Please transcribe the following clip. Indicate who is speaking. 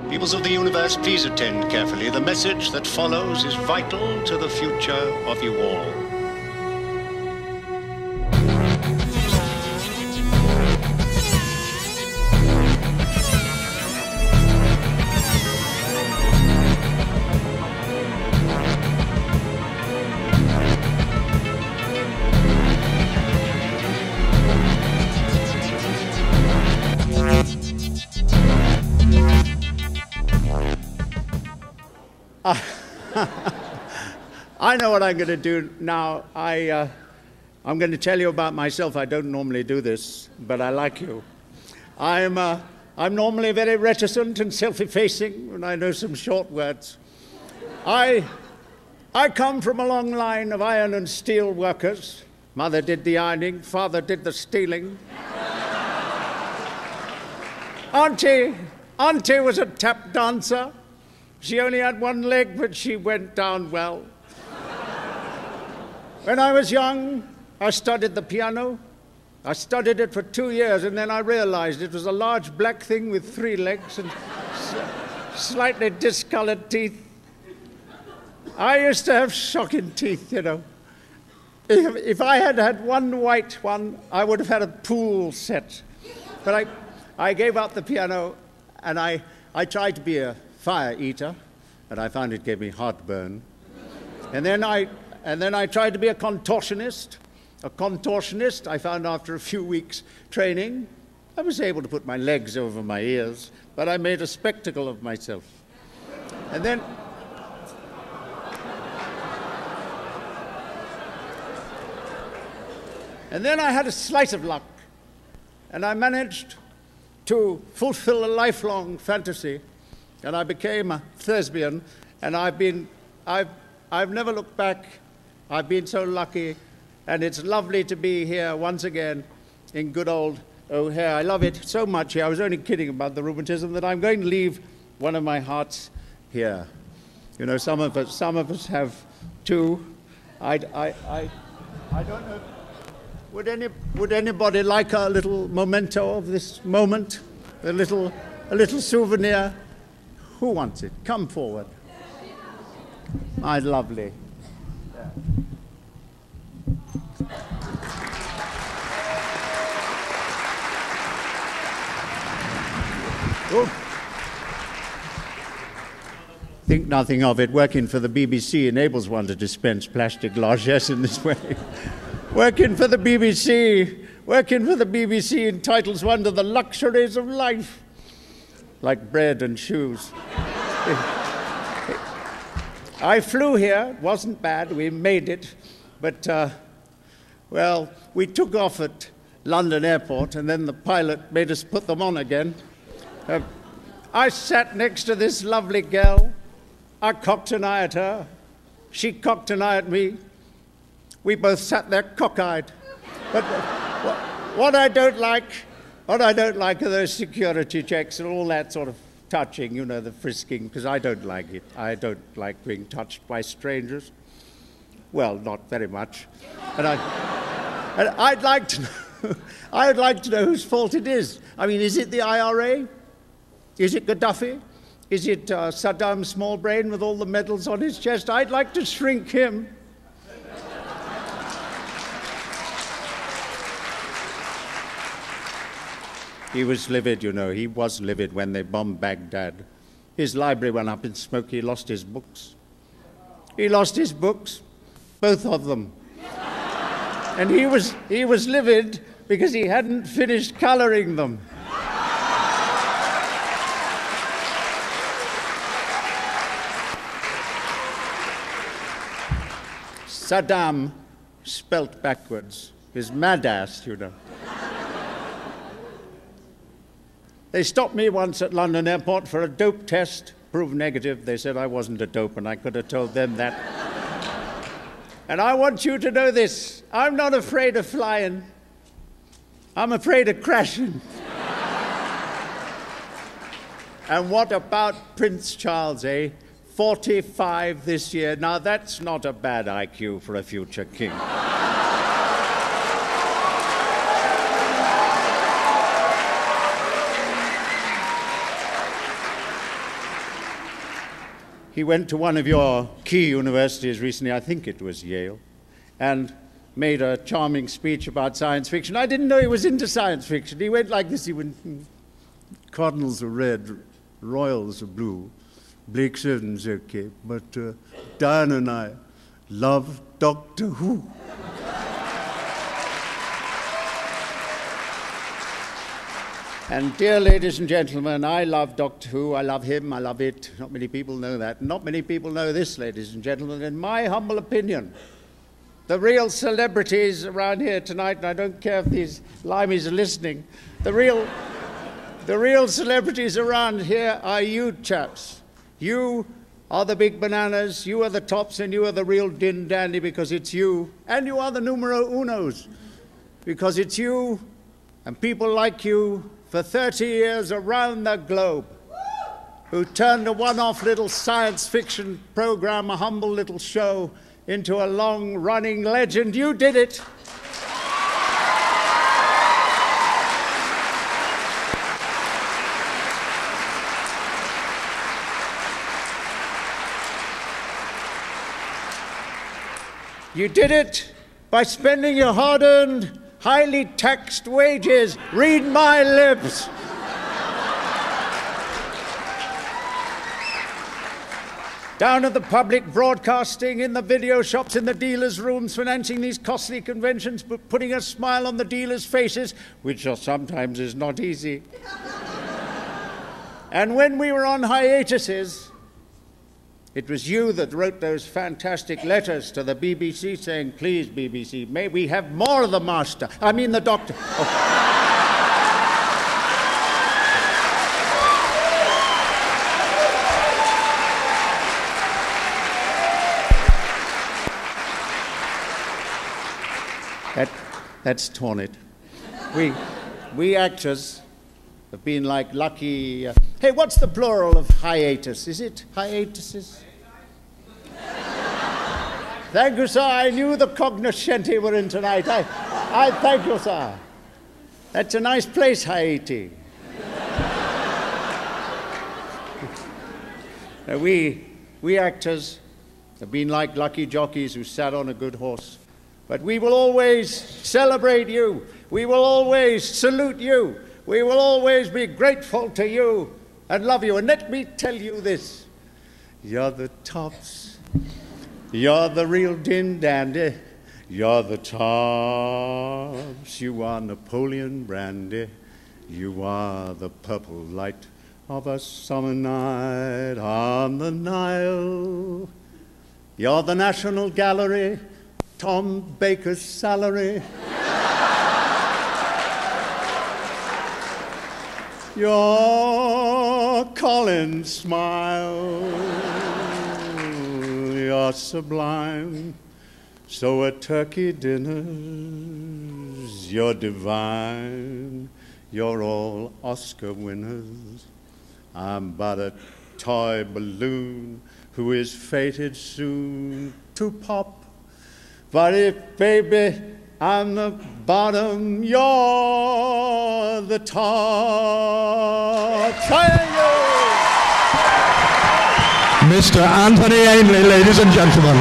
Speaker 1: Peoples of the universe, please attend carefully. The message that follows is vital to the future of you all.
Speaker 2: I know what I'm going to do now. I'm going to tell you about myself. I don't normally do this, but I like you. I'm normally very reticent and self-effacing, and I know some short words. I come from a long line of iron and steel workers. Mother did the ironing, father did the stealing. Auntie was a tap dancer. She only had one leg, but she went down well. When I was young, I studied the piano. I studied it for 2 years, and then I realized it was a large black thing with 3 legs and slightly discolored teeth. I used to have shocking teeth, you know. If I had had one white one, I would have had a pool set. But I gave up the piano, and I tried to be a fire eater, and I found it gave me heartburn. And then I tried to be a contortionist. A contortionist, I found after a few weeks training, I was able to put my legs over my ears, but I made a spectacle of myself. And then I had a slice of luck, and I managed to fulfill a lifelong fantasy, and I became a thespian, and I've never looked back. I've been so lucky, and it's lovely to be here once again in good old O'Hare. I love it so much here. I was only kidding about the rheumatism that I'm going to leave one of my hearts here. You know, some of us have 2. I don't know. Would anybody like a little memento of this moment? A little souvenir? Who wants it? Come forward. My lovely. Yeah. Think nothing of it. Working for the BBC enables one to dispense plastic largesse in this way. Working for the BBC entitles one to the luxuries of life, like bread and shoes. I flew here. It wasn't bad. We made it. But, well, we took off at London Airport, and then the pilot made us put them on again. I sat next to this lovely girl. I cocked an eye at her. She cocked an eye at me. We both sat there cockeyed. But what I don't like are those security checks and all that sort of touching, you know, the frisking, because I don't like it. I don't like being touched by strangers. Well, not very much. And I'd like to know whose fault it is. I mean, is it the IRA? Is it Gaddafi? Is it Saddam Smallbrain with all the medals on his chest? I'd like to shrink him. He was livid, you know. He was livid when they bombed Baghdad. His library went up in smoke. He lost his books. He lost his books, both of them. And he was livid because he hadn't finished coloring them. Saddam spelt backwards. His mad ass, you know. They stopped me once at London Airport for a dope test, proved negative. They said I wasn't a dope, and I could have told them that. And I want you to know this. I'm not afraid of flying. I'm afraid of crashing. And what about Prince Charles, eh? 45 this year. Now, that's not a bad IQ for a future king. he went to one of your key universities recently, I think it was Yale, and made a charming speech about science fiction. I didn't know he was into science fiction. He went like this. He went, cardinals are red, royals are blue, Blake Shelton's okay, but Diane and I love Doctor Who. And dear ladies and gentlemen, I love Doctor Who, I love him, I love it. Not many people know that. Not many people know this, ladies and gentlemen. In my humble opinion, the real celebrities around here tonight, and I don't care if these limeys are listening, the real celebrities around here are you chaps. You are the big bananas, you are the tops, and you are the real din dandy because it's you. And you are the numero unos because it's you and people like you for 30 years around the globe who turned a one-off little science fiction program, a humble little show, into a long-running legend. You did it. You did it by spending your hard-earned, highly taxed wages. Read my lips. Down at the public broadcasting, in the video shops, in the dealers' rooms, financing these costly conventions, but putting a smile on the dealers' faces, which sometimes is not easy. And when we were on hiatuses, it was you that wrote those fantastic letters to the BBC saying, please, BBC, may we have more of the master. I mean the doctor. Oh. That's torn it. We actors have been like lucky... hey, what's the plural of hiatus? Is it hiatuses? Thank you, sir. I knew the cognoscenti were in tonight. I thank you, sir. That's a nice place, Haiti. Now, we actors have been like lucky jockeys who sat on a good horse. But we will always celebrate you. We will always salute you. We will always be grateful to you and love you. And let me tell you this. You're the tops. You're the real din dandy. You're the tops. You are Napoleon Brandy. You are the purple light of a summer night on the Nile. You're the National Gallery. Tom Baker's salary. Your Collins smile. You're sublime. So are turkey dinners. You're divine. You're all Oscar winners. I'm but a toy balloon who is fated soon to pop. But if, baby, I'm the bottom, you're the top. Triangle!
Speaker 3: Mr. Anthony Ainley, ladies and gentlemen.